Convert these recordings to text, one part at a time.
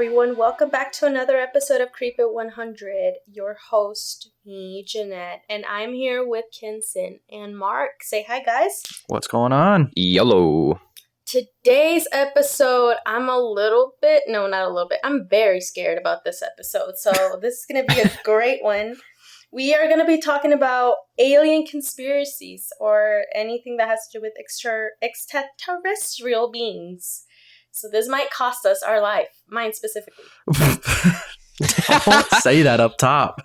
everyone. Welcome back to another episode of Creep It 100. Your host, me, Jeanette, and I'm here with Kinson and Mark. Say hi, guys. What's going on? Yellow. Today's episode, I'm very scared about this episode, so this is going to be a great one. We are going to be talking about alien conspiracies or anything that has to do with extraterrestrial beings. So this might cost us our life, mine specifically. Don't say that up top.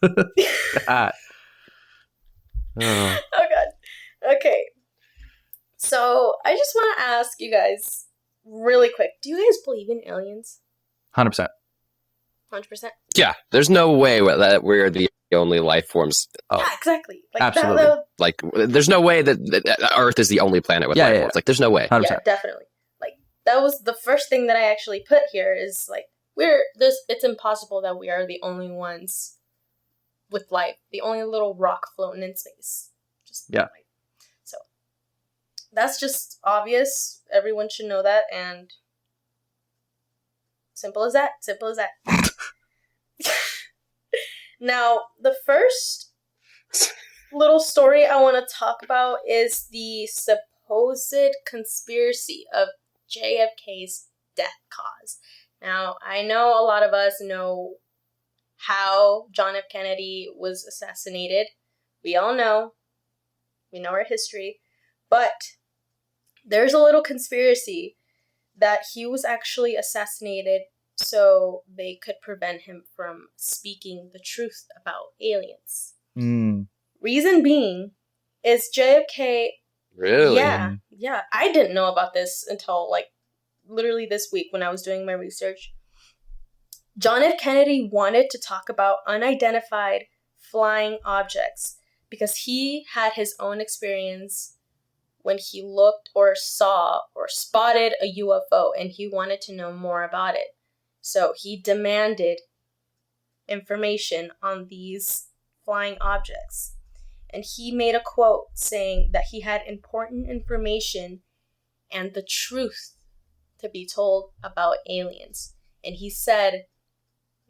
God. Oh God. Okay. So I just want to ask you guys really quick. Do you guys believe in aliens? 100%. 100%? Yeah, there's no way that we're the only life forms. Yeah, exactly. Absolutely. There's no way that Earth is the only planet with life forms. Like, there's no way. 100%. Yeah, definitely. That was the first thing that I actually put here is it's impossible that we are the only ones with life, the only little rock floating in space. Yeah. So that's just obvious. Everyone should know that, and simple as that. Now, the first little story I want to talk about is the supposed conspiracy of JFK's death cause. Now, I know a lot of us know how John F. Kennedy was assassinated. We all know. We know our history. But there's a little conspiracy that he was actually assassinated so they could prevent him from speaking the truth about aliens. Reason being is JFK... Really? Yeah. I didn't know about this until, literally this week when I was doing my research. John F. Kennedy wanted to talk about unidentified flying objects because he had his own experience when he looked or saw or spotted a UFO, and he wanted to know more about it. So he demanded information on these flying objects. And he made a quote saying that he had important information and the truth to be told about aliens. And he said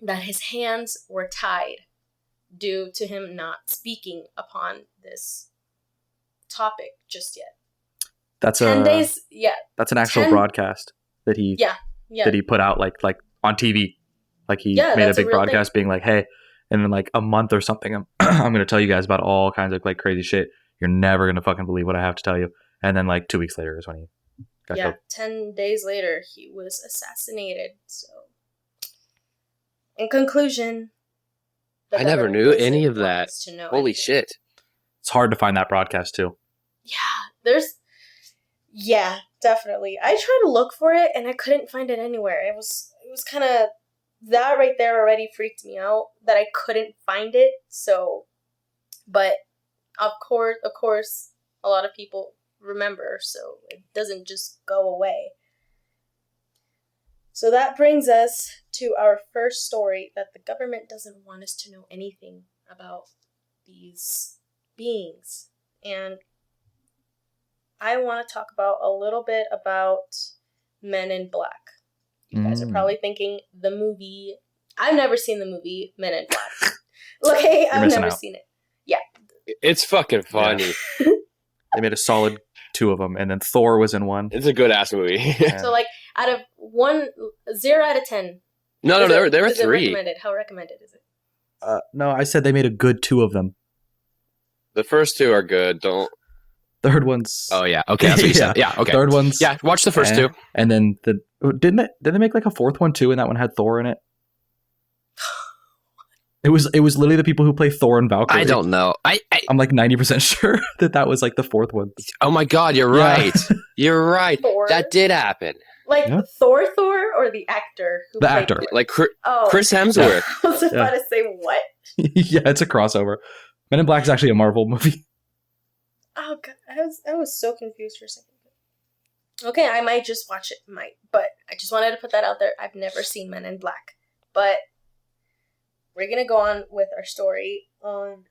that his hands were tied due to him not speaking upon this topic just yet. That's 10 days, yeah. That's an actual broadcast that he that he put out like on TV. Like he made a big broadcast being like, "Hey, and in a month or something, I'm going to tell you guys about all kinds of crazy shit. You're never going to fucking believe what I have to tell you." And then 2 weeks later is when he got killed. 10 days later, he was assassinated. So, in conclusion, I never knew any of that. Holy shit. It's hard to find that broadcast too. Yeah, definitely. I tried to look for it and I couldn't find it anywhere. It was kind of... That right there already freaked me out that I couldn't find it. So, but of course, a lot of people remember, so it doesn't just go away. So that brings us to our first story that the government doesn't want us to know anything about these beings. And I want to talk about a little bit about Men in Black. You guys are probably thinking the movie... I've never seen the movie Men in Black. Okay, I've never seen it. Yeah. It's fucking funny. Yeah. They made a solid 2 of them, and then Thor was in one. It's a good-ass movie. So, out of 0 out of 10... No, there were 3. Recommended? How recommended is it? No, I said they made a good 2 of them. The first 2 are good. Third one's... Oh, yeah. Okay, that's what you said. Yeah, okay. Third one's... Yeah, watch the first 2. And then did they make a 4th one too, and that one had Thor in it? It was literally the people who play Thor and Valkyrie. I don't know. I'm 90% sure that was the 4th one. Oh my god, you're right. You're right. Thor? That did happen. Thor or the actor who the played actor. Chris Hemsworth. I was about to say what? Yeah, it's a crossover. Men in Black is actually a Marvel movie. Oh god, I was so confused for a second. Okay, I might just watch it, but I just wanted to put that out there. I've never seen Men in Black, but we're gonna go on with our story on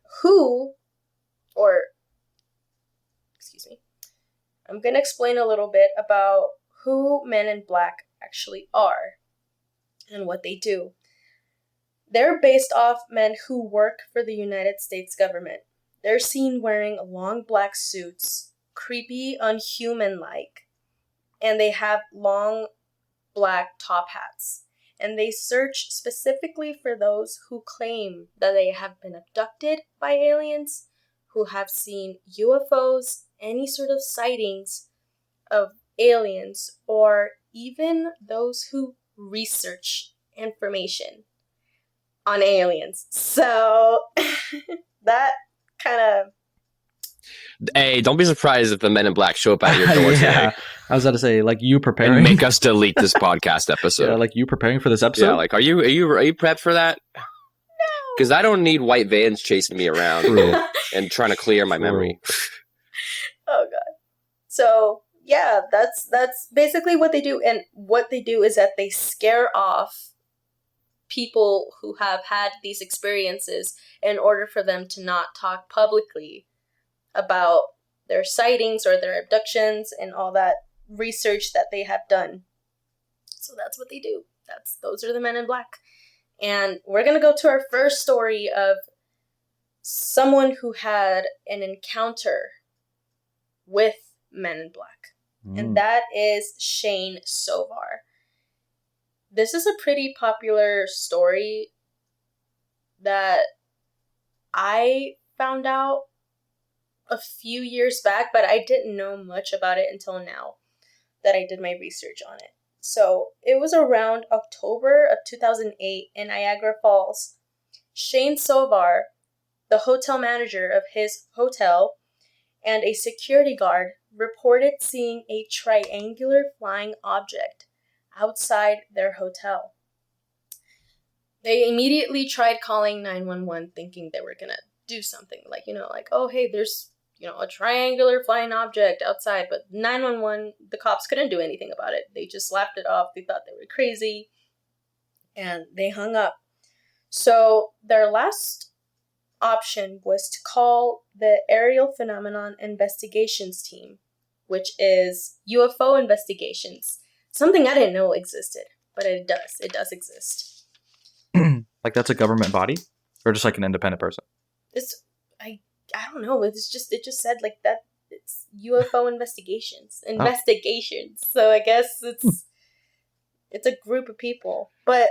I'm gonna explain a little bit about who Men in Black actually are. and what they do. They're based off men who work for the United States government. They're seen wearing long black suits, creepy, unhuman-like, and they have long black top hats. And they search specifically for those who claim that they have been abducted by aliens, who have seen UFOs, any sort of sightings of aliens, or even those who research information on aliens. So that kind of... Hey, don't be surprised if the Men in Black show up at your door today. I was about to say, like, you preparing, and make us delete this podcast episode. Yeah, like you preparing for this episode. Yeah, like are you prepped for that? No, because I don't need white vans chasing me around and trying to clear my memory. Oh god. So yeah, that's basically what they do, and what they do is that they scare off people who have had these experiences in order for them to not talk publicly about their sightings or their abductions and all that research that they have done. So that's what they do. Those are the Men in Black. And we're going to go to our first story of someone who had an encounter with Men in Black. And that is Shane Sovar. This is a pretty popular story that I found out a few years back, but I didn't know much about it until now that I did my research on it. So it was around October of 2008 in Niagara Falls. Shane Sovar, the hotel manager of his hotel, and a security guard reported seeing a triangular flying object outside their hotel. They immediately tried calling 911 thinking they were going to do something. Like, oh, hey, there's, a triangular flying object outside. But 911, the cops couldn't do anything about it. They just laughed it off. They thought they were crazy. And they hung up. So their last option was to call the Aerial Phenomenon Investigations Team, which is UFO investigations. Something I didn't know existed, but it does. It does exist. Like that's a government body? Or just like an independent person? I don't know. It just said like that. It's UFO investigations. Investigations. Oh. So I guess it's a group of people. But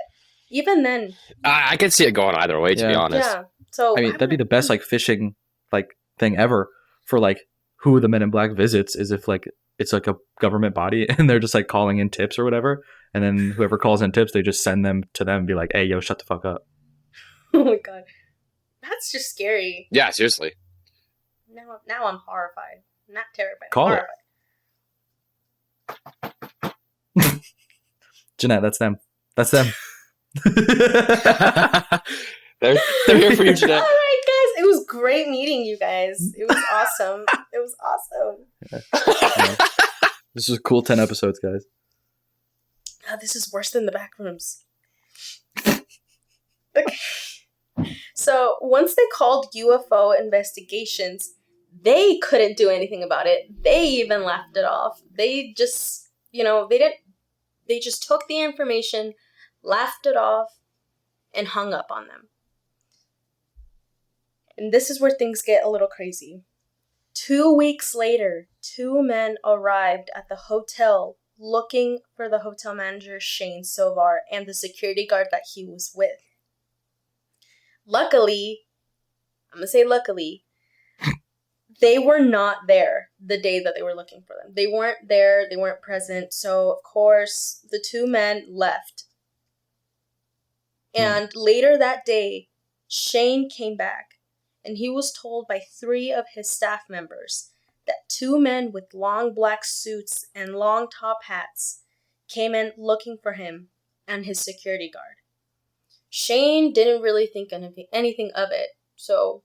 even then, I could see it going either way. To be honest. Yeah. So I mean, that'd be the best like fishing like thing ever for like who the Men in Black visits is if like it's like a government body and they're just like calling in tips or whatever, and then whoever calls in tips, they just send them to them and be like, "Hey, yo, shut the fuck up." Oh my god, that's just scary. Yeah, seriously. Now I'm horrified. I'm not terrified. Call I'm horrified. Jeanette, that's them. That's them. They're here for you, Jeanette. All right, guys. It was great meeting you guys. It was awesome. It was awesome. This is a cool 10 episodes, guys. Oh, this is worse than the back rooms. Okay. So once they called UFO investigations, they couldn't do anything about it. They even laughed it off. They just, they just took the information, laughed it off, and hung up on them. And this is where things get a little crazy. 2 weeks later, 2 men arrived at the hotel looking for the hotel manager, Shane Sovar, and the security guard that he was with. Luckily, I'm going to say luckily, they were not there the day that they were looking for them. They weren't there. They weren't present. So, of course, the 2 men left. And later that day, Shane came back, and he was told by 3 of his staff members that 2 men with long black suits and long top hats came in looking for him and his security guard. Shane didn't really think anything of it, so,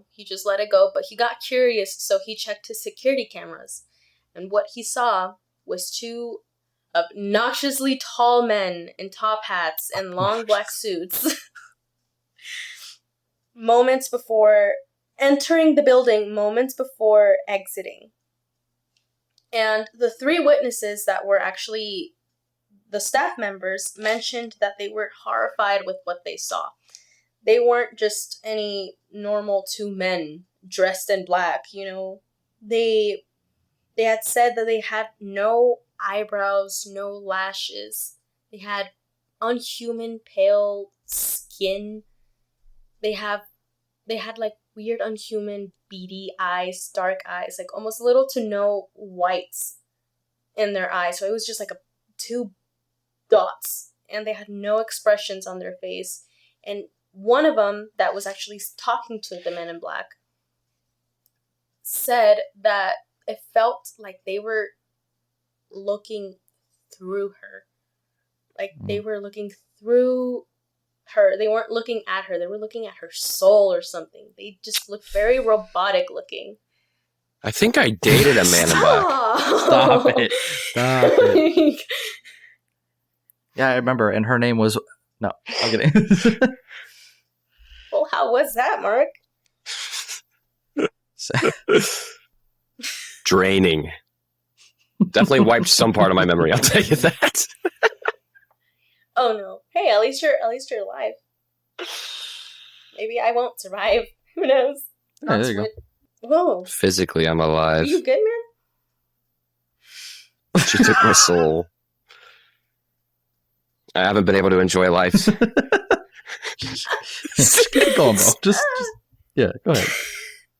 he just let it go, but he got curious, so he checked his security cameras, and what he saw was 2 obnoxiously tall men in top hats and long black suits. Moments before entering the building, moments before exiting. And the 3 witnesses that were actually the staff members mentioned that they were horrified with what they saw. They weren't just any normal two men dressed in black, you know. They had said that they had no eyebrows, no lashes. They had unhuman pale skin. They had like weird unhuman beady eyes, dark eyes, like almost little to no whites in their eyes. So it was just like two dots, and they had no expressions on their face. And one of them that was actually talking to the men in black said that it felt like they were looking through her. Like they were looking through her. They weren't looking at her. They were looking at her soul or something. They just looked very robotic looking. I think I dated a man in black. Stop it. Stop it. Yeah, I remember. And her name was... No, I'm kidding. Well, how was that, Mark? Draining. Definitely wiped some part of my memory, I'll tell you that. Oh no. Hey, at least you're alive. Maybe I won't survive. Who knows? Yeah, there you go. Whoa. Physically, I'm alive. Are you good, man? She took my soul. I haven't been able to enjoy life. Keep going, bro. Just, yeah, go ahead.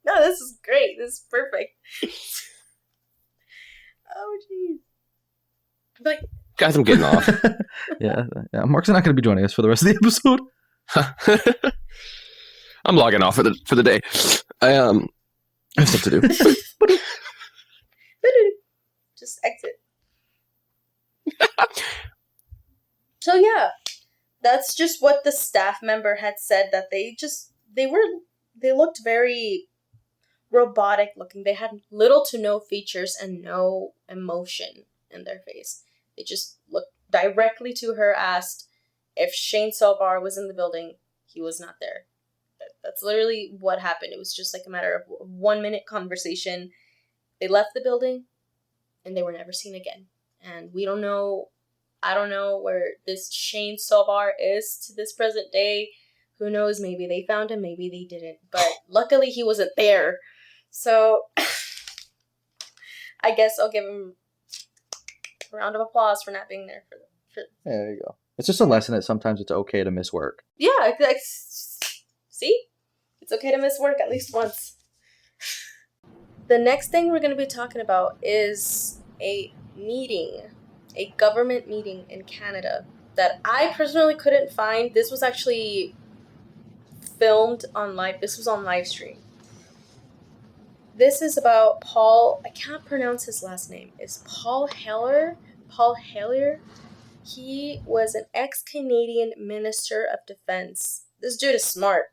No, this is great. This is perfect. Oh, jeez. Like, Guys, I'm getting off. yeah. Mark's not going to be joining us for the rest of the episode. I'm logging off for the day. I have stuff to do. Just exit. So yeah, that's just what the staff member had said, that they looked very robotic looking. They had little to no features and no emotion in their face. They just looked directly to her, asked if Shane Sovar was in the building. He was not there. That's literally what happened. It was just like a matter of 1 minute conversation. They left the building and they were never seen again. And we don't know, I don't know where this Shane Sovar is to this present day. Who knows? Maybe they found him, maybe they didn't. But luckily he wasn't there. So I guess I'll give him a round of applause for not being there for yeah, there you go. It's just a lesson that sometimes it's okay to miss work. Yeah, see? It's okay to miss work at least once. The next thing we're going to be talking about is a government meeting in Canada that I personally couldn't find. This was actually filmed on this was on live stream. This is about Paul, I can't pronounce his last name. It's Paul Hellyer. He was an ex-Canadian Minister of Defense. This dude is smart.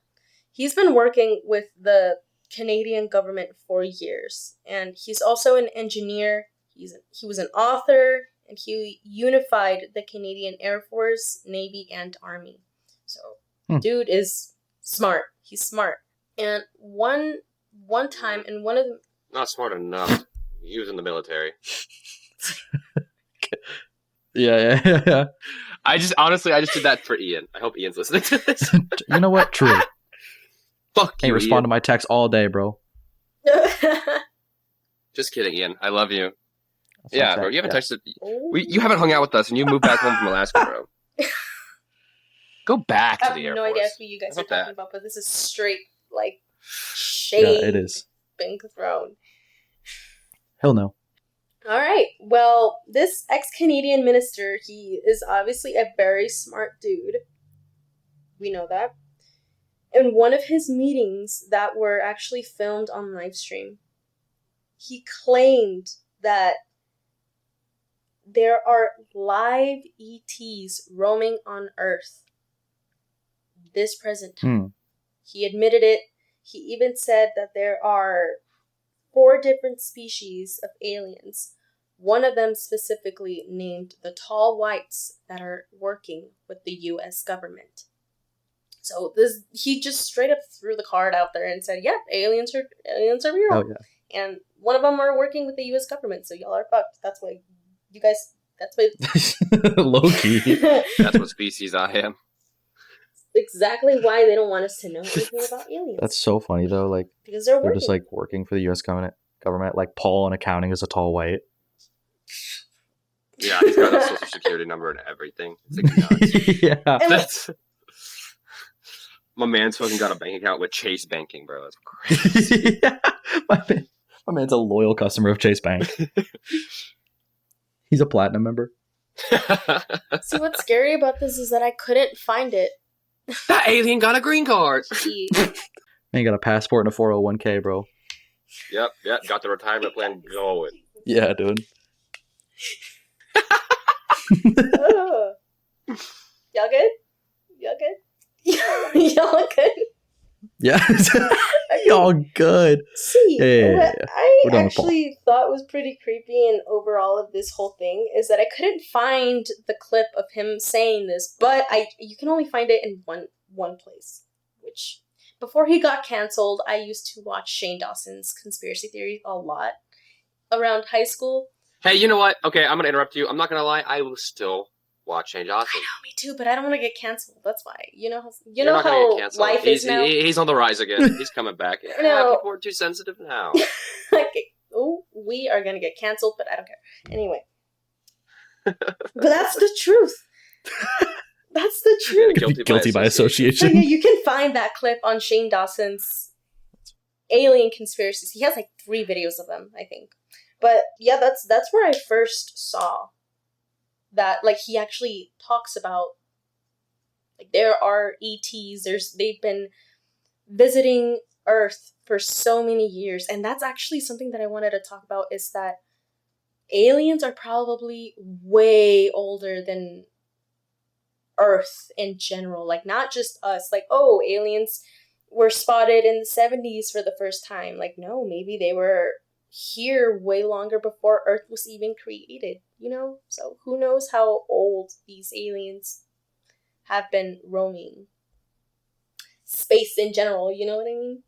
He's been working with the Canadian government for years. And he's also an engineer. He was an author. And he unified the Canadian Air Force, Navy, and Army. So, dude is smart. He's smart. And one time in one of the... Not smart enough. He was in the military. Yeah. I just did that for Ian. I hope Ian's listening to this. You know what? True. Fuck you, respond Ian. to my text all day, bro. Just kidding, Ian. I love you. Yeah, bro. You haven't texted. You haven't hung out with us, and you moved back home from Alaska, bro. Go back to the Air Force. I have no idea who you guys are talking about, but this is straight, like, shade. Yeah, it is. Being thrown. Hell no. All right. Well, this ex-Canadian minister, he is obviously a very smart dude. We know that. In one of his meetings that were actually filmed on live stream, he claimed that there are live ETs roaming on Earth this present time. He admitted it. He even said that there are 4 different species of aliens. One of them specifically named the tall whites that are working with the U.S. government. So he just straight up threw the card out there and said, "Yep, aliens are real." Oh, yeah. And one of them are working with the U.S. government, so y'all are fucked. That's why you guys That's what low key. That's what species I am. Exactly why they don't want us to know anything about aliens. That's so funny though. Like because they're just like working for the U.S. government. Like Paul in accounting is a tall white. Yeah, he's got a social security number and everything. It's like, yeah, that's my man's fucking got a bank account with Chase Banking, bro. That's crazy. Yeah. My man's a loyal customer of Chase Bank. He's a platinum member. See, what's scary about this is that I couldn't find it. That alien got a green card. Man, got a passport and a 401k, bro. Yep, got the retirement plan going. Yeah, dude. Y'all good? Y'all good? Yeah. Y'all good. See, yeah. I actually thought was pretty creepy and overall of this whole thing is that I couldn't find the clip of him saying this, but you can only find it in one place, which before he got canceled, I used to watch Shane Dawson's conspiracy theory a lot around high school. Hey, you know what? Okay, I'm gonna interrupt you. I'm not gonna lie. I will still watch Shane Dawson. I know, me too, but I don't want to get canceled. That's why. You know how life is now. He's on the rise again. He's coming back. No. People are too sensitive now. We are gonna get canceled, but I don't care. Anyway, but that's the truth. That's the truth. Guilty by association. So yeah, you can find that clip on Shane Dawson's alien conspiracies. He has like 3 videos of them, I think. But yeah, that's where I first saw that. Like, he actually talks about like there are ETs. They've been visiting Earth for so many years, and that's actually something that I wanted to talk about. Is that aliens are probably way older than Earth in general. Like, not just us. Like, oh, aliens were spotted in the 70s for the first time. Like, no, maybe they were here way longer before Earth was even created, So who knows how old these aliens have been roaming space in general, you know what I mean?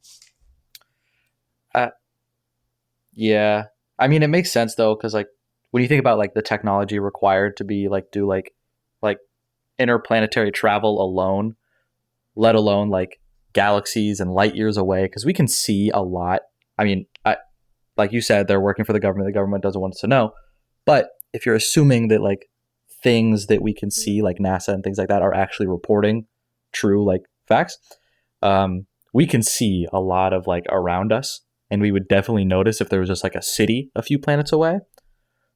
Yeah. I mean, it makes sense though, because like when you think about like the technology required to be like do like interplanetary travel alone, let alone like galaxies and light years away, because we can see a lot. I mean, like you said, they're working for the government doesn't want us to know. But if you're assuming that like things that we can see, like NASA and things like that, are actually reporting true like facts, we can see a lot of like around us, and we would definitely notice if there was just like a city a few planets away.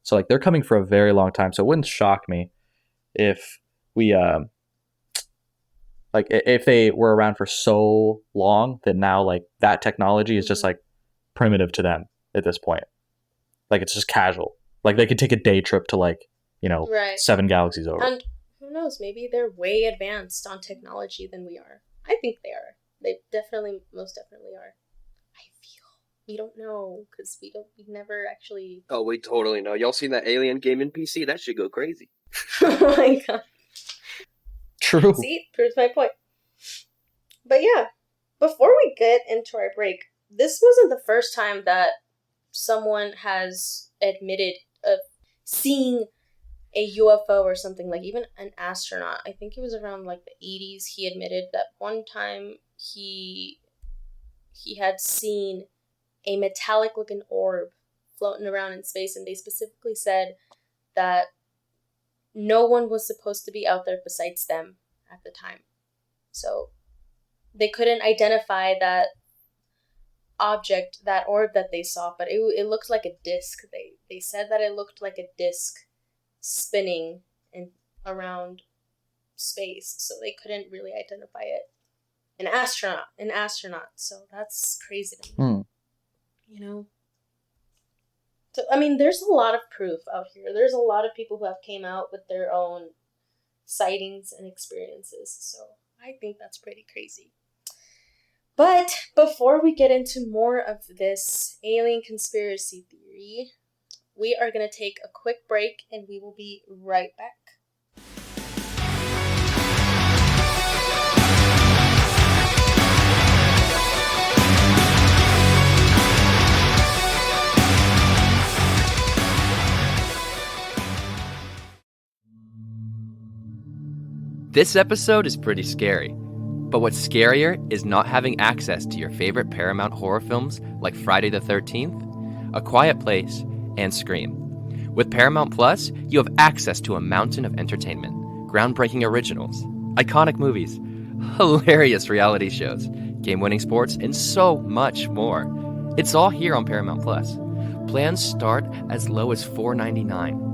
So like they're coming for a very long time. So it wouldn't shock me if we like if they were around for so long that now like that technology is just like primitive to them at this point. Like it's just casual. Like they could take a day trip to like, 7 galaxies over. And who knows, maybe they're way advanced on technology than we are. I think they are. They most definitely are. I feel. We don't know because we never actually. Oh, we totally know. Y'all seen that Alien gaming PC? That should go crazy. Oh my god. True. See, proves my point. But yeah, before we get into our break, this wasn't the first time that someone has admitted of seeing a UFO or something, like even an astronaut. I think it was around like the 80s. He admitted that one time he had seen a metallic looking orb floating around in space, and they specifically said that no one was supposed to be out there besides them at the time. So they couldn't identify that object, that orb that they saw, but it looked like a disc. They said that it looked like a disc spinning around space, so they couldn't really identify it. An astronaut. So that's crazy to me. So I mean, there's a lot of proof out here. There's a lot of people who have came out with their own sightings and experiences. So I think that's pretty crazy. But before we get into more of this alien conspiracy theory, we are going to take a quick break and we will be right back. This episode is pretty scary. But what's scarier is not having access to your favorite Paramount horror films like Friday the 13th, A Quiet Place, and Scream. With Paramount Plus, you have access to a mountain of entertainment, groundbreaking originals, iconic movies, hilarious reality shows, game-winning sports, and so much more. It's all here on Paramount Plus. Plans start as low as $4.99.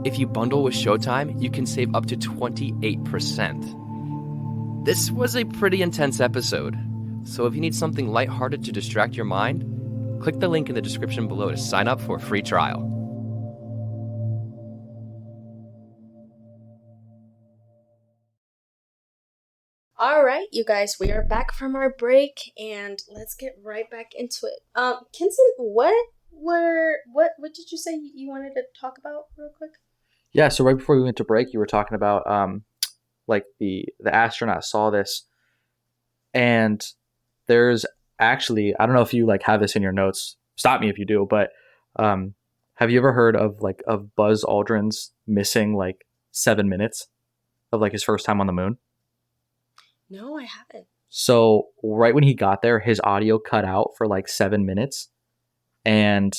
If you bundle with Showtime, you can save up to 28%. This was a pretty intense episode, so if you need something lighthearted to distract your mind, click the link in the description below to sign up for a free trial. All right, you guys, we are back from our break, and let's get right back into it. Kinson, what did you say you wanted to talk about real quick? Yeah, so right before we went to break, you were talking about like the astronaut saw this, and there's actually, I don't know if you like have this in your notes, stop me if you do, but have you ever heard of Buzz Aldrin's missing like 7 minutes of like his first time on the moon? No, I haven't. So right when he got there, his audio cut out for like 7 minutes, and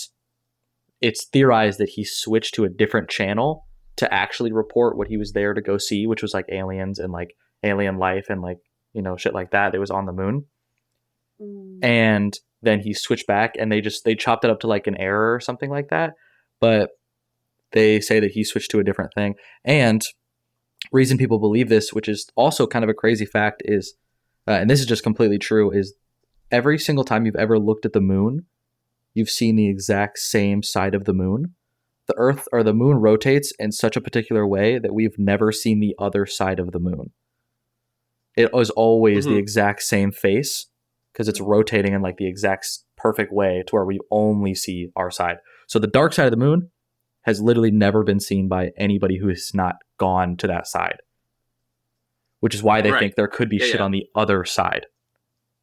it's theorized that he switched to a different channel to actually report what he was there to go see, which was like aliens and like alien life and like, you know, shit like that was on the moon. And then he switched back, and they chopped it up to like an error or something like that. But they say that he switched to a different thing. And reason people believe this, which is also kind of a crazy fact, is, and this is just completely true, is every single time you've ever looked at the moon, you've seen the exact same side of the moon. The Earth or the moon rotates in such a particular way that we've never seen the other side of the moon. It was always the exact same face because it's rotating in like the exact perfect way to where we only see our side. So the dark side of the moon has literally never been seen by anybody who has not gone to that side, which is why they think there could be shit on the other side.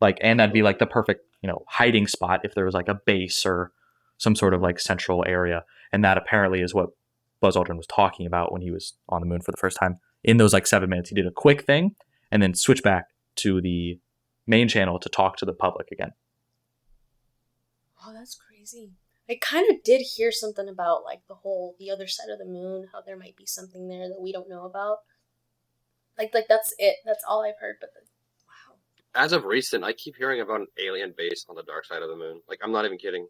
Like, and that'd be like the perfect, you know, hiding spot if there was like a base or some sort of like central area. And that apparently is what Buzz Aldrin was talking about when he was on the moon for the first time. In those like 7 minutes, he did a quick thing and then switched back to the main channel to talk to the public again. Oh, that's crazy. I kind of did hear something about like the other side of the moon, how there might be something there that we don't know about. Like that's it. That's all I've heard. But wow. As of recent, I keep hearing about an alien base on the dark side of the moon. Like, I'm not even kidding.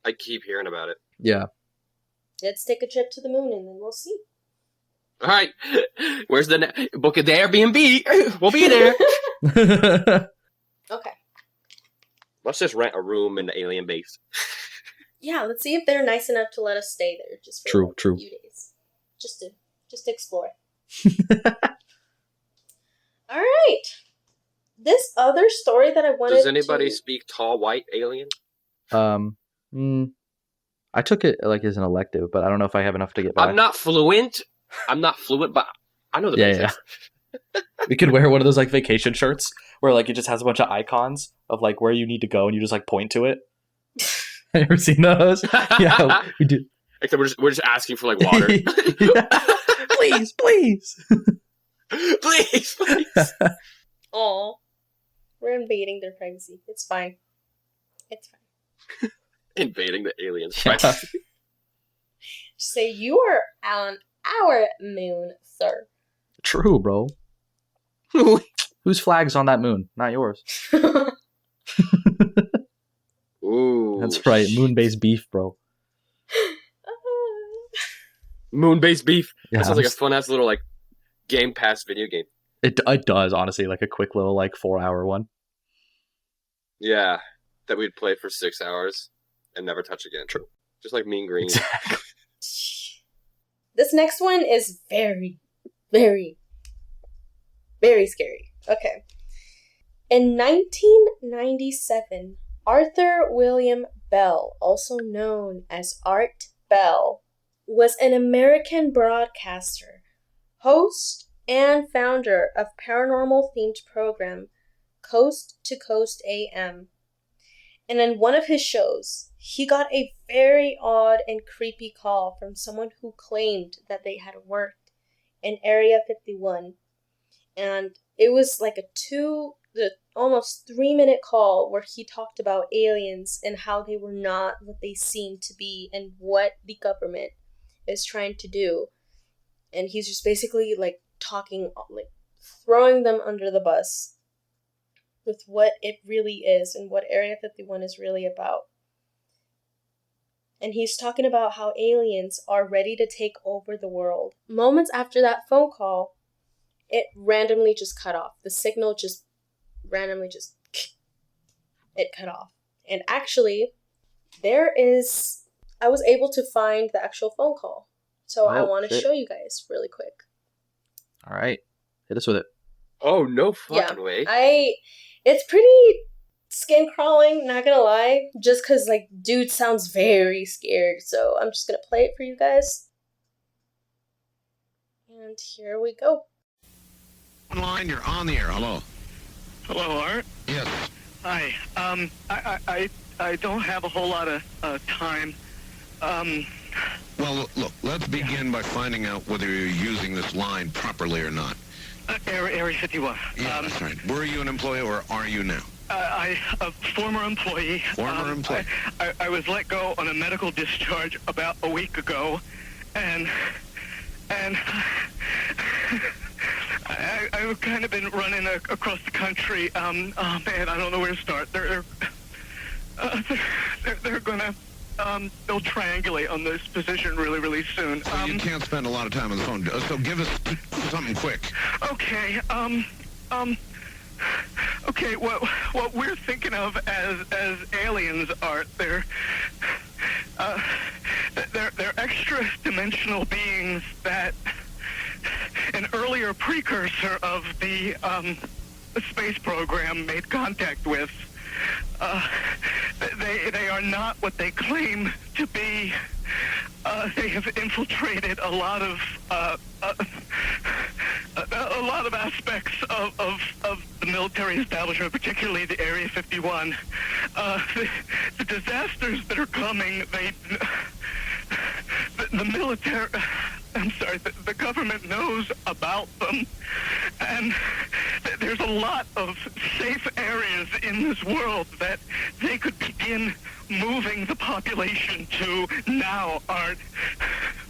I keep hearing about it. Yeah. Let's take a trip to the moon and then we'll see. All right. Where's the book of the Airbnb? We'll be there. Okay. Let's just rent a room in the alien base. Yeah, let's see if they're nice enough to let us stay there just for a few days. Just to explore. All right. This other story that I wanted Does anybody speak tall white alien? I took it like as an elective, but I don't know if I have enough to get by. I'm not fluent, but I know the basics. Yeah. We could wear one of those like vacation shirts where like it just has a bunch of icons of like where you need to go and you just like point to it. Have you ever seen those? Yeah, we do. Except we're just asking for like water. Please. please. Aw. We're invading their privacy. It's fine. Invading the aliens. Yeah. Say you are on our moon, sir. True, bro. Whose flag's on that moon? Not yours. Ooh, that's right. Moon-based beef, bro. Moon-based beef. Yeah, that sounds like a fun-ass little like Game Pass video game. It does, honestly, like a quick little like 4-hour one. Yeah, that we'd play for 6 hours and never touch again. True. Just like Mean Green. Exactly. This next one is very, very, very scary. Okay. In 1997, Arthur William Bell, also known as Art Bell, was an American broadcaster, host, and founder of paranormal-themed program Coast to Coast AM. And in one of his shows, he got a very odd and creepy call from someone who claimed that they had worked in Area 51. And it was like almost 3-minute call where he talked about aliens and how they were not what they seemed to be and what the government is trying to do. And he's just basically like talking, like throwing them under the bus with what it really is and what Area 51 is really about. And he's talking about how aliens are ready to take over the world. Moments after that phone call, it randomly just cut off. The signal just randomly it cut off. And actually, I was able to find the actual phone call. So I want to show you guys really quick. All right. Hit us with it. Oh, no fucking way. It's pretty skin crawling, not gonna lie. Just because, like, dude sounds very scared. So I'm just gonna play it for you guys. And here we go. Line, you're on the air. Hello. Hello, Art? Yes. Hi. I don't have a whole lot of time. Well, look, let's begin by finding out whether you're using this line properly or not. Area 51. Yeah, that's right. Were you an employee or are you now? A former employee. Former employee. I was let go on a medical discharge about a week ago, and I've kind of been running across the country. Oh man, I don't know where to start. They're gonna they'll triangulate on this position really, really soon. So you can't spend a lot of time on the phone. So give us something quick. Okay. Okay. What we're thinking of as aliens, Art, they're extra-dimensional beings that an earlier precursor of the space program made contact with. They are not what they claim to be. They have infiltrated a lot of aspects of the military establishment, particularly the Area 51. The disasters that are coming, the military, I'm sorry, the government knows about them, and there's a lot of safe areas in this world that they could begin moving the population to now, Art.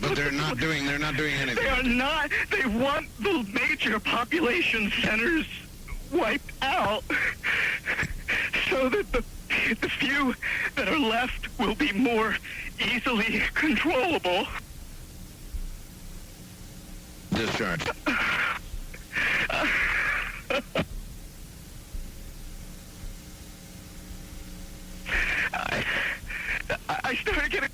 But they're not doing anything. They are not. They want the major population centers wiped out so that the few that are left will be more easily controllable. Discharge. I started getting...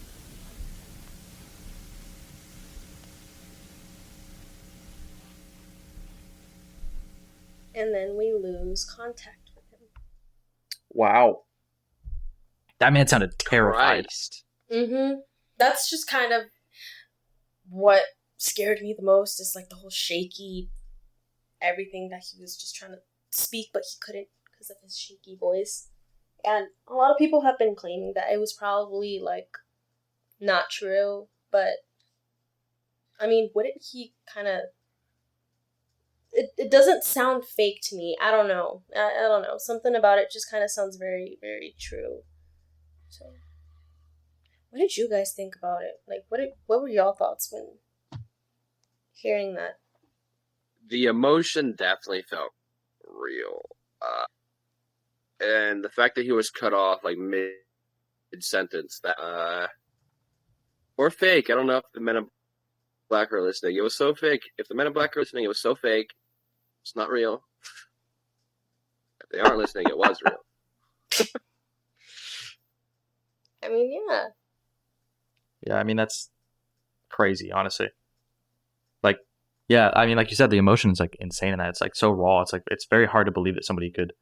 And then we lose contact with him. Wow. That man sounded terrified. Mm-hmm. That's just kind of what scared me the most, is like the whole shaky everything that he was just trying to speak, but he couldn't because of his shaky voice. And a lot of people have been claiming that it was probably, like, not true, but, I mean, wouldn't he kind of... It doesn't sound fake to me. I don't know. I don't know. Something about it just kind of sounds very, very true. So, what did you guys think about it? Like, what were y'all thoughts when hearing that? The emotion definitely felt real. And the fact that he was cut off, like, mid-sentence, that, or fake. I don't know if the Men in Black are listening. It was so fake. If the Men in Black are listening, it was so fake. It's not real. If they aren't listening, it was real. I mean, yeah. Yeah, I mean, that's crazy, honestly. Like, yeah, I mean, like you said, the emotion is, like, insane in that. It's, like, so raw. It's, like, it's very hard to believe that somebody could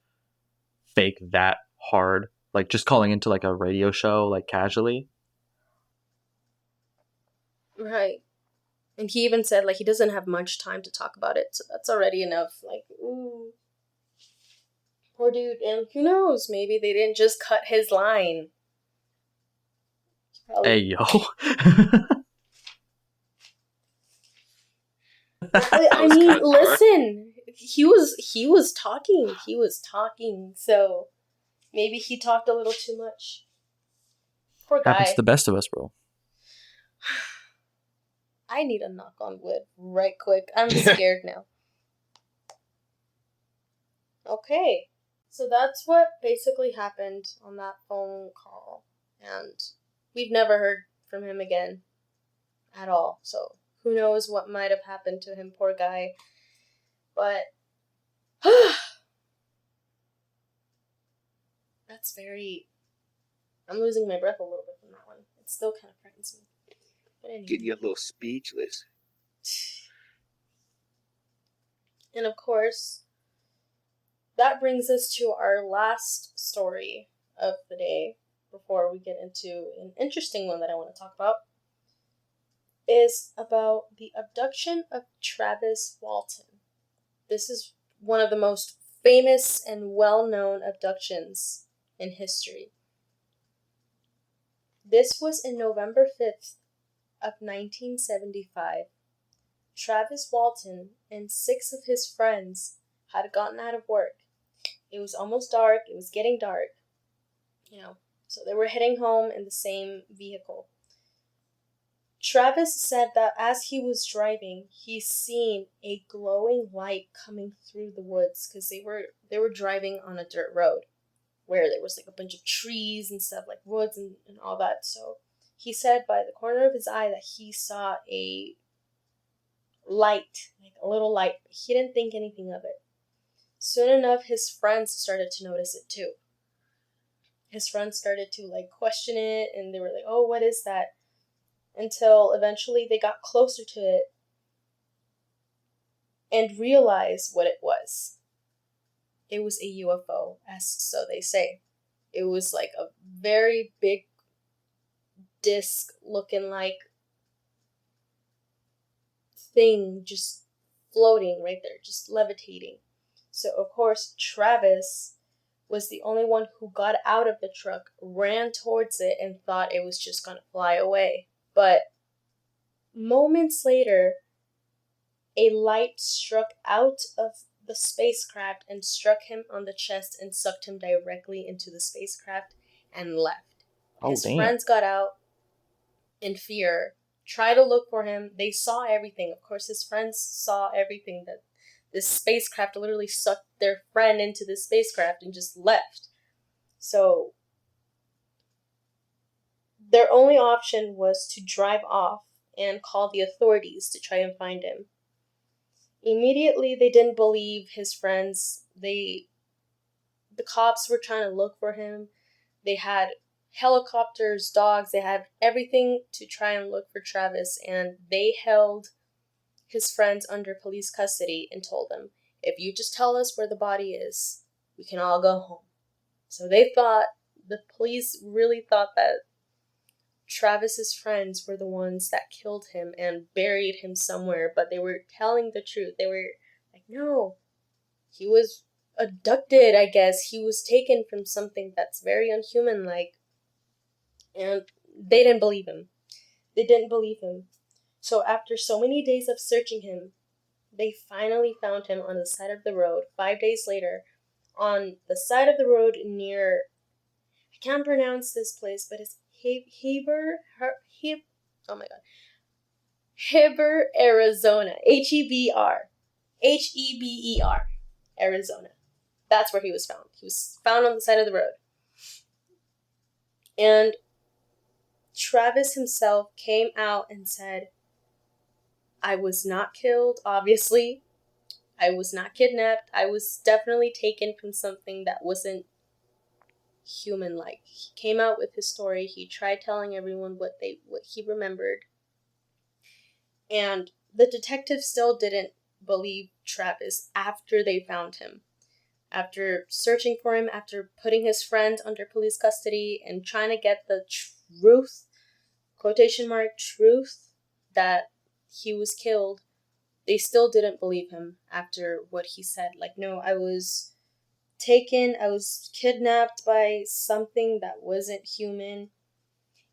fake that hard. Like, just calling into, like, a radio show, like, casually. Right. And he even said, like, he doesn't have much time to talk about it, so that's already enough. Like, ooh. Poor dude. And who knows? Maybe they didn't just cut his line. Hey, yo. I mean, listen, he was talking, so maybe he talked a little too much. Poor guy. Happens to the best of us, bro. I need a knock on wood right quick. I'm scared now. Okay. So that's what basically happened on that phone call. And we've never heard from him again at all. So who knows what might have happened to him, poor guy. But that's very... I'm losing my breath a little bit from that one. It still kind of frightens me. But anyway. Getting you a little speechless. And of course, that brings us to our last story of the day before we get into an interesting one that I want to talk about. Is about the abduction of Travis Walton. This is one of the most famous and well-known abductions in history. This was in November 5th of 1975. Travis Walton and 6 of his friends had gotten out of work. It was almost dark. It was getting dark. So they were heading home in the same vehicle. Travis said that as he was driving, he seen a glowing light coming through the woods because they were driving on a dirt road where there was like a bunch of trees and stuff, like woods and all that. So he said by the corner of his eye that he saw a light, like a little light, but he didn't think anything of it. Soon enough, his friends started to notice it too. His friends started to question it, and they were like, oh, what is that? Until eventually they got closer to it and realized what it was. It was a UFO, as so they say. It was like a very big disc looking like thing just floating right there, just levitating. So of course Travis was the only one who got out of the truck, ran towards it, and thought it was just gonna fly away. But moments later, a light struck out of the spacecraft and struck him on the chest and sucked him directly into the spacecraft and left. His friends got out in fear, tried to look for him. They saw everything. Of course, his friends saw everything, that this spacecraft literally sucked their friend into the spacecraft and just left. So their only option was to drive off and call the authorities to try and find him. Immediately, they didn't believe his friends. The cops were trying to look for him. They had helicopters, dogs, they had everything to try and look for Travis, and they held his friends under police custody and told them, if you just tell us where the body is, we can all go home. So the police really thought that Travis's friends were the ones that killed him and buried him somewhere, but they were telling the truth. They were like, no, he was abducted, I guess. He was taken from something that's very unhuman-like. And they didn't believe him. They didn't believe him. So after so many days of searching him, they finally found him on the side of the road 5 days later, on the side of the road near, I can't pronounce this place, but it's Heber, Arizona. Heber, Arizona. That's where he was found. He was found on the side of the road. And Travis himself came out and said, I was not killed, obviously. I was not kidnapped. I was definitely taken from something that wasn't human-like. He came out with his story. He tried telling everyone what he remembered. And the detectives still didn't believe Travis after they found him. After searching for him, after putting his friend under police custody and trying to get the truth, quotation mark, truth, that he was killed, they still didn't believe him after what he said. Like, no, I was taken, I was kidnapped by something that wasn't human.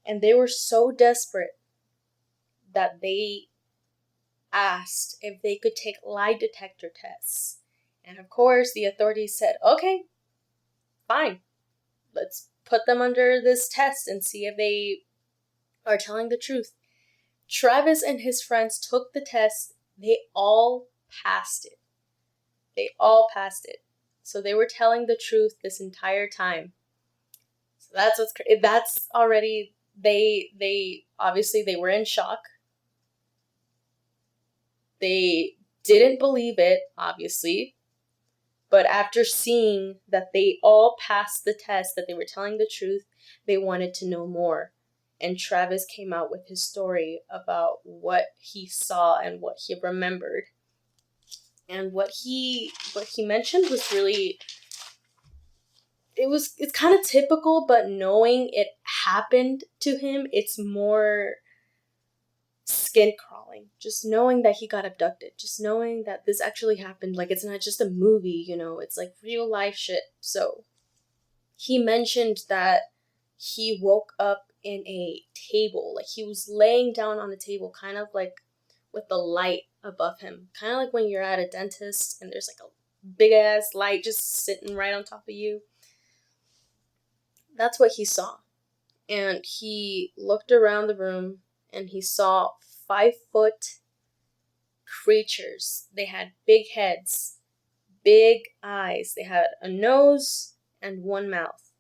And they were so desperate that they asked if they could take lie detector tests. And of course, the authorities said, okay, fine. Let's put them under this test and see if they are telling the truth. Travis and his friends took the test. They all passed it. So they were telling the truth this entire time. So that's already, they obviously they were in shock. They didn't believe it, obviously. But after seeing that they all passed the test, that they were telling the truth, they wanted to know more. And Travis came out with his story about what he saw and what he remembered. And what he mentioned was really, it's kind of typical, but knowing it happened to him, it's more skin crawling. Just knowing that he got abducted, just knowing that this actually happened, like it's not just a movie, it's like real life shit. So he mentioned that he woke up in a table, like he was laying down on a table, kind of like with the light above him, kind of like when you're at a dentist and there's like a big ass light just sitting right on top of you. That's what he saw. And he looked around the room and he saw 5-foot creatures. They had big heads, big eyes. They had a nose and one mouth.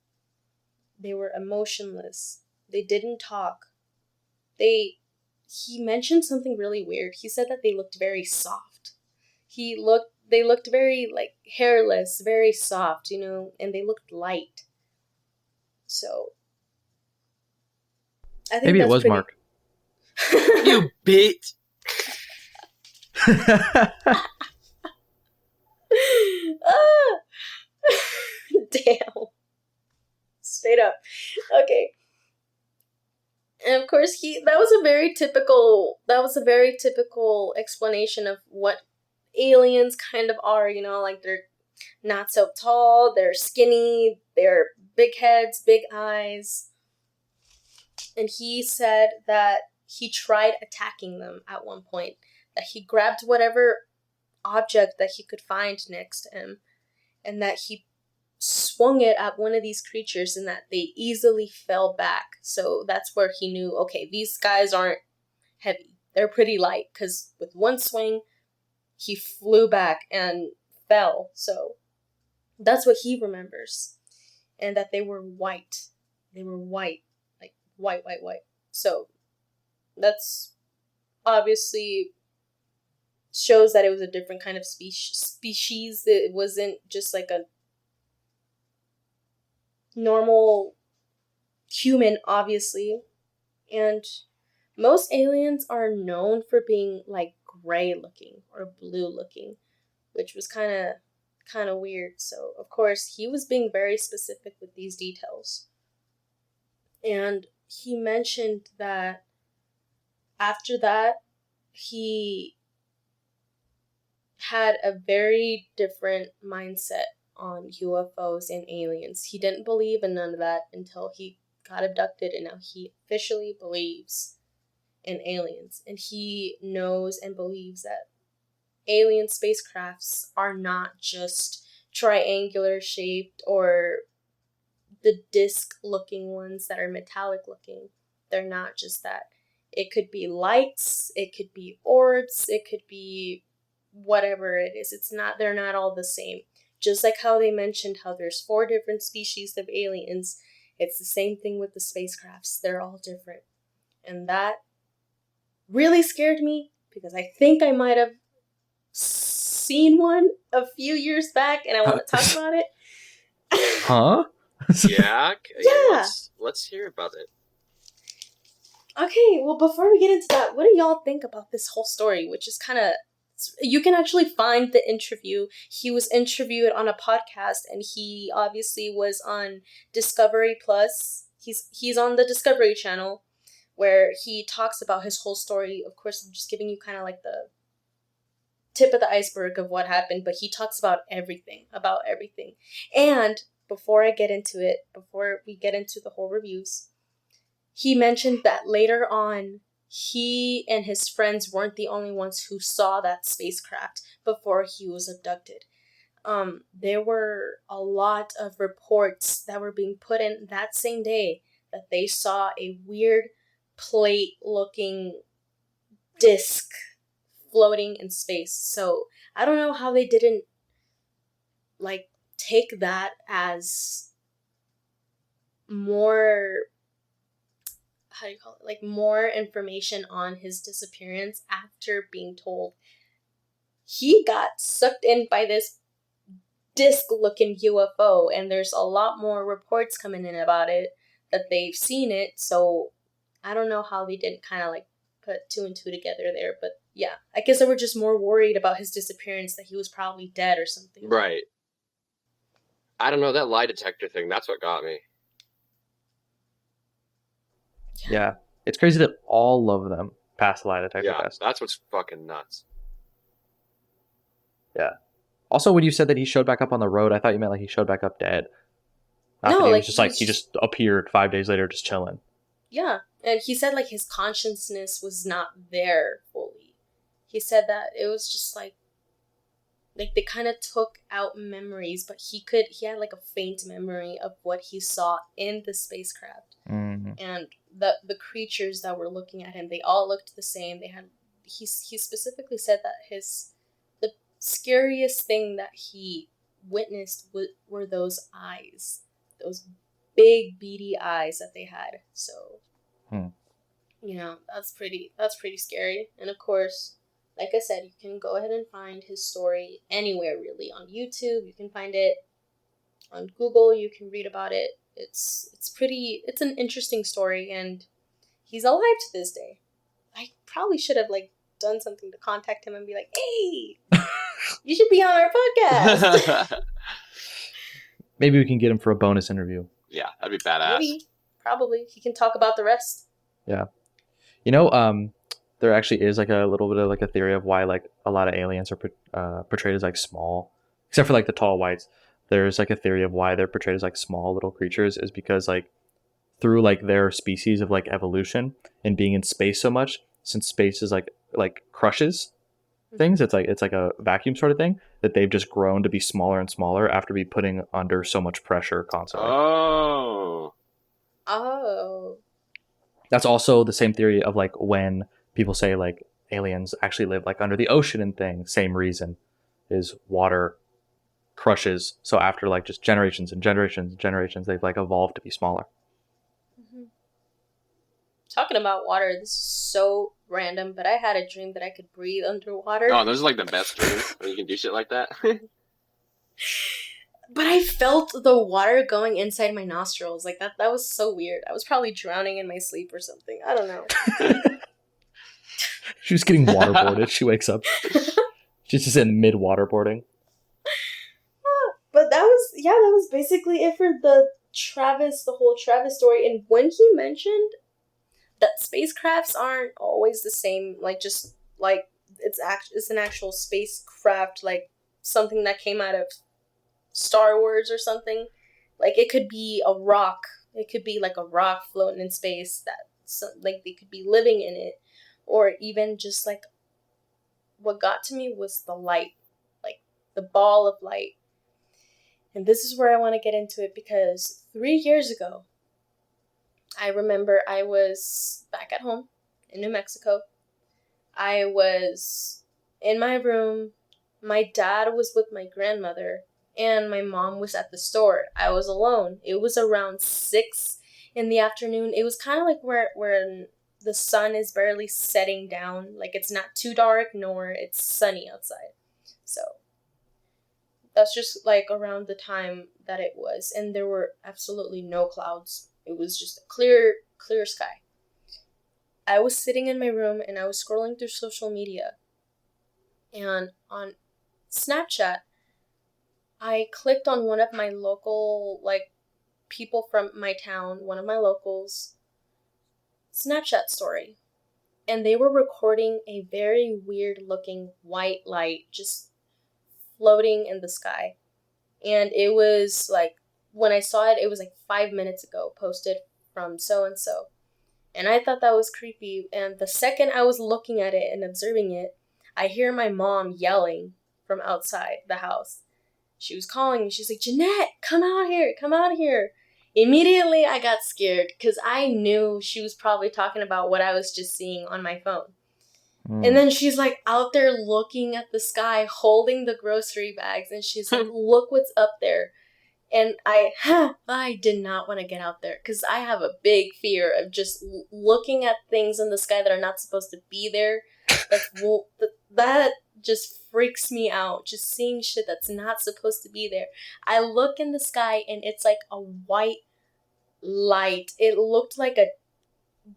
They were emotionless. They didn't talk. He mentioned something really weird. He said that they looked very soft. They looked very like hairless, very soft, and they looked light. So I think maybe it was Mark. You bitch. Damn. Straight up. Okay. And of course that was a very typical explanation of what aliens kind of are, like they're not so tall, they're skinny, they're big heads, big eyes. And he said that he tried attacking them at one point, that he grabbed whatever object that he could find next to him, and that he swung it at one of these creatures and that they easily fell back. So that's where he knew, okay, these guys aren't heavy. They're pretty light, because with one swing, he flew back and fell. So that's what he remembers. And that they were white. They were white. Like white. So that's obviously shows that it was a different kind of species. It wasn't just like a normal human, obviously. And most aliens are known for being like gray looking or blue looking, which was kind of weird. So of course he was being very specific with these details. And he mentioned that after that he had a very different mindset on UFOs and aliens. He didn't believe in none of that until he got abducted, and now he officially believes in aliens. And he knows and believes that alien spacecrafts are not just triangular shaped or the disc looking ones that are metallic looking. They're not just that. It could be lights, it could be orbs, it could be whatever it is. They're not all the same. Just like how they mentioned how there's 4 different species of aliens, it's the same thing with the spacecrafts. They're all different. And that really scared me, because I think I might have seen one a few years back, and I want to talk about it. Huh? Yeah. Yeah. Let's hear about it. Okay, well, before we get into that, what do y'all think about this whole story, which is kind of... You can actually find the interview. He was interviewed on a podcast, and he obviously was on Discovery Plus. He's on the Discovery Channel, where he talks about his whole story. Of course, I'm just giving you kind of like the tip of the iceberg of what happened, but he talks about everything. And before I get into it, before we get into the whole reviews, he mentioned that later on, he and his friends weren't the only ones who saw that spacecraft before he was abducted. There were a lot of reports that were being put in that same day that they saw a weird plate-looking disc floating in space. So I don't know how they didn't like take that as more, how do you call it, like more information on his disappearance after being told he got sucked in by this disc-looking UFO, and there's a lot more reports coming in about it, that they've seen it. So I don't know how they didn't kind of like put 2 and 2 together there, but yeah, I guess they were just more worried about his disappearance, that he was probably dead or something. Right. I don't know, that lie detector thing, that's what got me. Yeah. It's crazy that all of them passed the lie detector test. That's what's fucking nuts. Yeah. Also, when you said that he showed back up on the road, I thought you meant like he showed back up dead. Not no, that he like was just like he just appeared 5 days later, just chilling. Yeah, and he said like his consciousness was not there fully. He said that it was just like they kind of took out memories, but he had like a faint memory of what he saw in the spacecraft. Mm-hmm. And the creatures that were looking at him, they all looked the same. He specifically said that the scariest thing that he witnessed were those eyes, those big beady eyes that they had. So, you know, that's pretty scary. And of course, like I said, you can go ahead and find his story anywhere really. On YouTube, you can find it. On Google, you can read about it. It's an interesting story, and he's alive to this day. I probably should have like done something to contact him and be like, hey, you should be on our podcast. Maybe we can get him for a bonus interview. Yeah, that'd be badass. Maybe. Probably. He can talk about the rest. Yeah. You know, there actually is like a little bit of like a theory of why like a lot of aliens are portrayed as like small, except for like the tall whites. There's like a theory of why they're portrayed as like small little creatures is because like through like their species of like evolution and being in space so much, since space is like crushes things, it's like a vacuum sort of thing, that they've just grown to be smaller and smaller after be putting under so much pressure constantly. Oh. That's also the same theory of like when people say like aliens actually live like under the ocean and things. Same reason is water crushes. So after like just generations and generations and generations, they've like evolved to be smaller. Mm-hmm. Talking about water, this is so random, but I had a dream that I could breathe underwater. Oh, those are like the best dreams when you can do shit like that. But I felt the water going inside my nostrils. Like that was so weird. I was probably drowning in my sleep or something. I don't know. She was getting waterboarded. She wakes up. She's just in mid waterboarding. But that was basically it for the whole Travis story. And when he mentioned that spacecrafts aren't always the same, like just like it's an actual spacecraft, like something that came out of Star Wars or something. Like it could be a rock. It could be like a rock floating in space like they could be living in it, or even just like what got to me was the light, like the ball of light. And this is where I want to get into it because 3 years ago, I remember I was back at home in New Mexico. I was in my room. My dad was with my grandmother, and my mom was at the store. I was alone. It was around 6 in the afternoon. It was kind of like where the sun is barely setting down. Like it's not too dark, nor it's sunny outside. So that's just like around the time that it was. And there were absolutely no clouds. It was just a clear sky. I was sitting in my room and I was scrolling through social media. And on Snapchat, I clicked on one of my local, like, people from my town, one of my locals' Snapchat story. And they were recording a very weird looking white light just floating in the sky. And it was like, when I saw it, it was like 5 minutes ago, posted from so-and-so. And I thought that was creepy. And the second I was looking at it and observing it, I hear my mom yelling from outside the house. She was calling me. She's like, Jeanette, come out here. Come out here. Immediately, I got scared because I knew she was probably talking about what I was just seeing on my phone. And then she's like out there looking at the sky, holding the grocery bags. And she's like, look what's up there. And I did not want to get out there because I have a big fear of just looking at things in the sky that are not supposed to be there. That just freaks me out. Just seeing shit that's not supposed to be there. I look in the sky and it's like a white light. It looked like a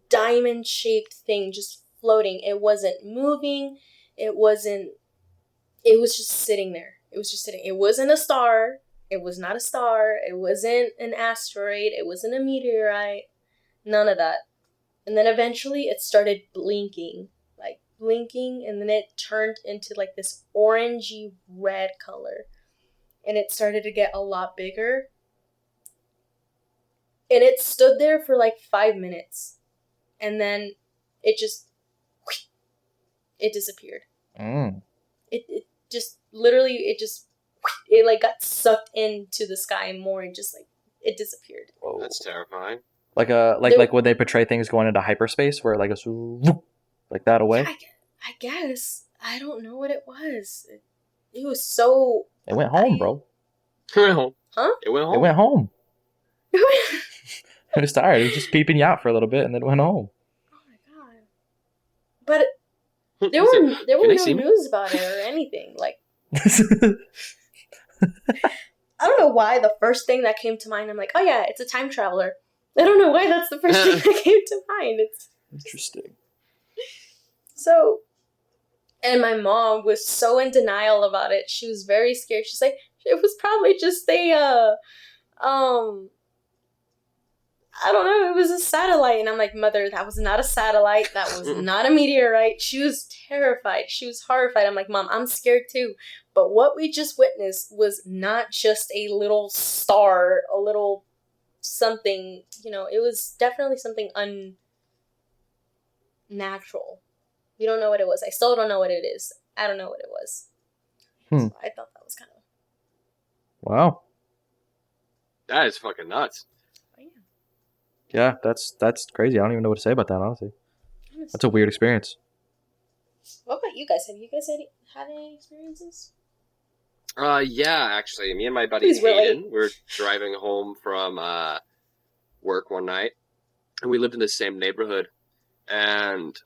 diamond-shaped thing just floating. It wasn't moving. It was just sitting there. It was just sitting. It wasn't a star. It was not a star. It wasn't an asteroid. It wasn't a meteorite. None of that. And then eventually it started blinking. Like blinking, and then it turned into like this orangey red color. And it started to get a lot bigger. And it stood there for like 5 minutes. And then it disappeared. It just literally like got sucked into the sky more and just like it disappeared. Whoa. That's terrifying. Like would they portray things going into hyperspace where it like goes like that away? I guess. I don't know what it was. It was so. It went home, bro. It went home. Huh? It went home. It went home. It was tired. It was just peeping you out for a little bit and then it went home. Oh my god! But there were no news about it or anything. Like I don't know why the first thing that came to mind. I'm like, oh yeah, it's a time traveler. I don't know why that's the first thing that came to mind. It's interesting. So, and my mom was so in denial about it. She was very scared. She's like, it was probably just I don't know, it was a satellite. And I'm like, Mother, that was not a satellite. That was not a meteorite. She was terrified. She was horrified. I'm like, Mom, I'm scared too. But what we just witnessed was not just a little star, a little something, it was definitely something unnatural. We don't know what it was. I still don't know what it is. I don't know what it was. So I thought that was kind of... Wow. That is fucking nuts. Yeah, that's crazy. I don't even know what to say about that, honestly. That's a weird experience. What about you guys? Have you guys had any experiences? Yeah, actually. Me and my buddy Hayden, we were driving home from work one night, and we lived in the same neighborhood. And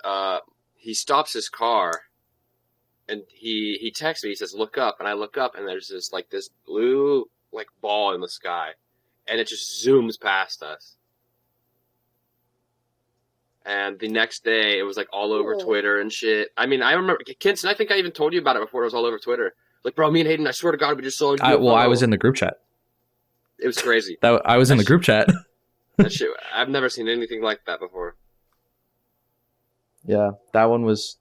he stops his car, and he texts me. He says, "Look up," and I look up, and there's this blue ball in the sky, and it just zooms past us. And the next day, it was all over Twitter and shit. I mean, I remember, Kinson, I think I even told you about it before. It was all over Twitter. Like, bro, me and Hayden, I swear to God, we just saw it. I was in the group chat. It was crazy. I was in the group chat. That shit, I've never seen anything like that before. Yeah, that was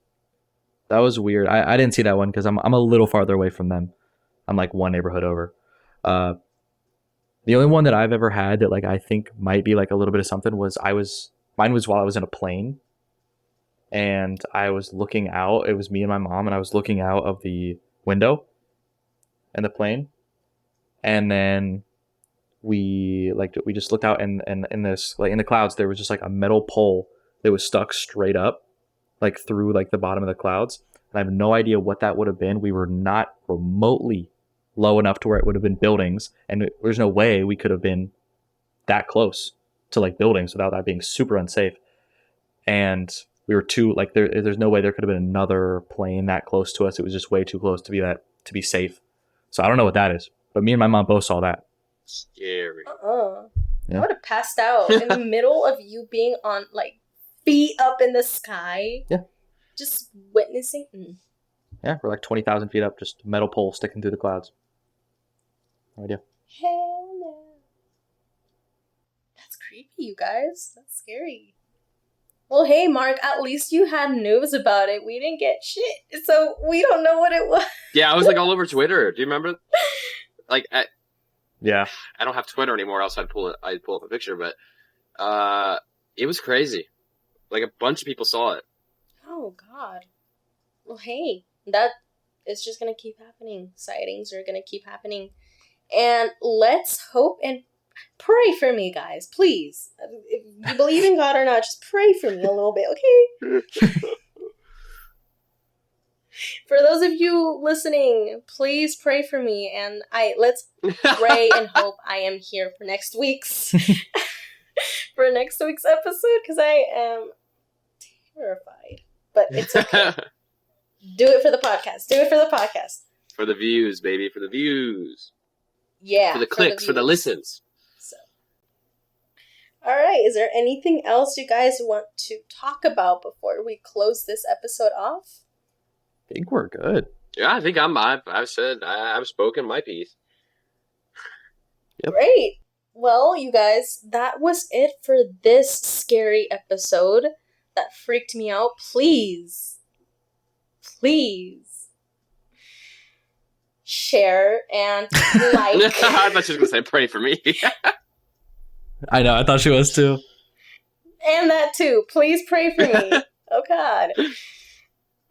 weird. I didn't see that one because I'm a little farther away from them. I'm like one neighborhood over. The only one that I've ever had that I think might be a little bit of something was mine was while I was in a plane, and I was looking out. It was me and my mom, and I was looking out of the window in the plane, and then we just looked out, and in this in the clouds there was just a metal pole that was stuck straight up through the bottom of the clouds, and I have no idea what that would have been. We were not remotely low enough to where it would have been buildings, and there's no way we could have been that close to buildings without that being super unsafe. And we were too there's no way there could have been another plane that close to us. It was just way too close to be safe. So I don't know what that is, but me and my mom both saw that. Scary. Yeah. I would have passed out in the middle of you being on feet up in the sky. Yeah. Just witnessing. Yeah, we're 20,000 feet up, just a metal pole sticking through the clouds. No idea. Hell no. That's creepy, you guys. That's scary. Well, hey, Mark, at least you had news about it. We didn't get shit, so we don't know what it was. Yeah, I was all over Twitter. Do you remember? Yeah. I don't have Twitter anymore, else I'd pull up a picture, but it was crazy. Like, a bunch of people saw it. Oh, God. Well, hey, that is just going to keep happening. Sightings are going to keep happening. And let's hope and pray for me, guys. Please. If you believe in God or not, just pray for me a little bit, okay? For those of you listening, please pray for me. And let's pray and hope I am here for next week's for next week's episode, because I am terrified. But it's okay. Do it for the podcast. Do it for the podcast. For the views, baby. For the views. Yeah. For the clicks, for the listens. So. All right. Is there anything else you guys want to talk about before we close this episode off? I think we're good. Yeah, I think I've spoken my piece. Yep. Great. Well, you guys, that was it for this scary episode that freaked me out. Please share and like. I thought she was going to say pray for me. I know, I thought she was too. And that too. Please pray for me. Oh, God.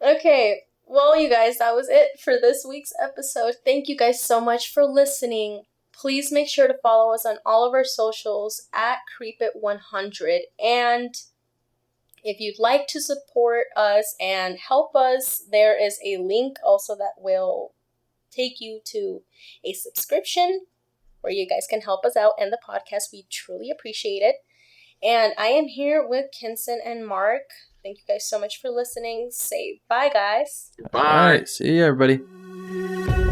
Okay. Well, you guys, that was it for this week's episode. Thank you guys so much for listening. Please make sure to follow us on all of our socials at CreepIt100. And if you'd like to support us and help us, there is a link also that will take you to a subscription where you guys can help us out and the podcast. We truly appreciate it. And I am here with Kinson and Mark. Thank you guys so much for listening. Say bye, guys. Bye. All right. See you, everybody.